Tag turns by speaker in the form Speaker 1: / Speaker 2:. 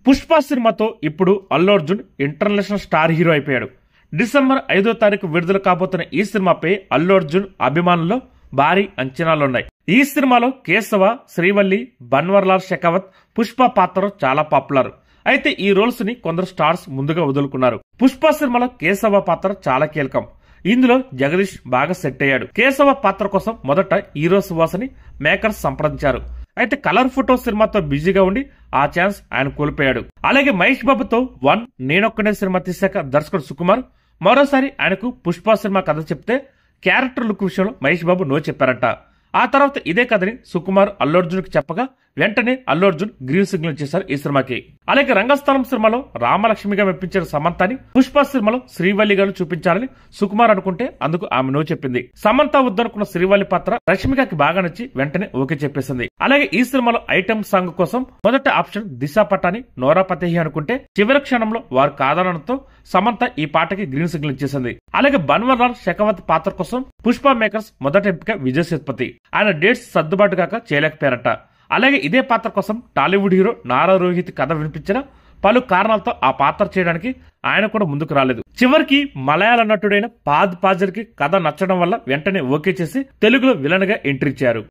Speaker 1: పుష్ప సినిమాతో ఇప్పుడు Allu Arjun international star hero అయిపోయాడు. డిసెంబర్ 5వ తారీఖు విడుదల కాబోతున్న ఈ సినిమాపై అల్లు అర్జున్ అభిమానుల్లో భారీ అంచనాలున్నాయి. ఈ సినిమాలో కేశవ, శ్రీవల్లి, బన్వర్లాల్ షెకావత్, పుష్ప పాత్ర చాలా పాపులర్. అయితే ఈ రోల్స్ ని కొందరు స్టార్స్ ముందుగా వదులుకున్నారు. పుష్ప సినిమాలో కేశవ పాత్ర చాలా కీలకం. ఇందులో జగదీష్ బాగా సెట్ అయ్యాడు. కేశవ పాత్ర కోసం మొదట హీరో సువాసని మేకర్స్ సంప్రదించారు. అయితే కలర్ ఫోటో సినిమాతో బిజీగా ఉండి ఆ ఛాన్స్ ఆయన కోల్పోయాడు. అలాగే మహేష్ బాబుతో వన్ నేనొక్కనే సినిమా తీశాక దర్శకుడు సుకుమార్ మరోసారి ఆయనకు పుష్ప సినిమా కథ చెప్తే క్యారెక్టర్ లుక్ విషయంలో మహేష్ బాబు నో చెప్పారంట. ఆ తర్వాత ఇదే కథని సుకుమార్ అల్లు అర్జున్ కి చెప్పగా వెంటనే అల్లు అర్జున్ గ్రీన్ సిగ్నల్ చేశారు ఈ సినిమాకి. అలాగే రంగస్థలం సినిమాలో రామలక్ష్మిగా మెప్పించిన సమంతని పుష్ప సినిమాలో శ్రీవల్లిగా చూపించాలని సుకుమార్ అనుకుంటే అందుకు ఆమె నో చెప్పింది. సమంత వద్దనుకున్న శ్రీవల్లి పాత్ర రష్మికకి బాగా నచ్చి వెంటనే ఓకే చెప్పేసింది. అలాగే ఈ సినిమాలో ఐటమ్ సాంగ్ కోసం మొదటి ఆప్షన్ దిశా పటాని, నోరా ఫతేహి అనుకుంటే చివరి క్షణంలో వారు కాదనడంతో సమంత ఈ పాటకి గ్రీన్ సిగ్నల్ ఇచ్చేసింది. అలాగే బన్వర్లాల్ షెకావత్ పాత్ర కోసం పుష్ప మేకర్స్ మొదటి ఎంపిక విజయ్ సేతుపతి. ఆయన డేట్స్ సర్దుబాటు కాక చేయలేకపోయారట. అలాగే ఇదే పాత్ర కోసం టాలీవుడ్ హీరో నారా రోహిత్ కథ వినిపించిన పలు కారణాలతో ఆ పాత్ర చేయడానికి ఆయన కూడా ముందుకు రాలేదు. చివరికి మలయాళ నటుడైన పాద్ పాజర్ కి కథ నచ్చడం వల్ల వెంటనే ఓకే చేసి తెలుగులో విలన్ గా ఎంట్రీ ఇచ్చారు.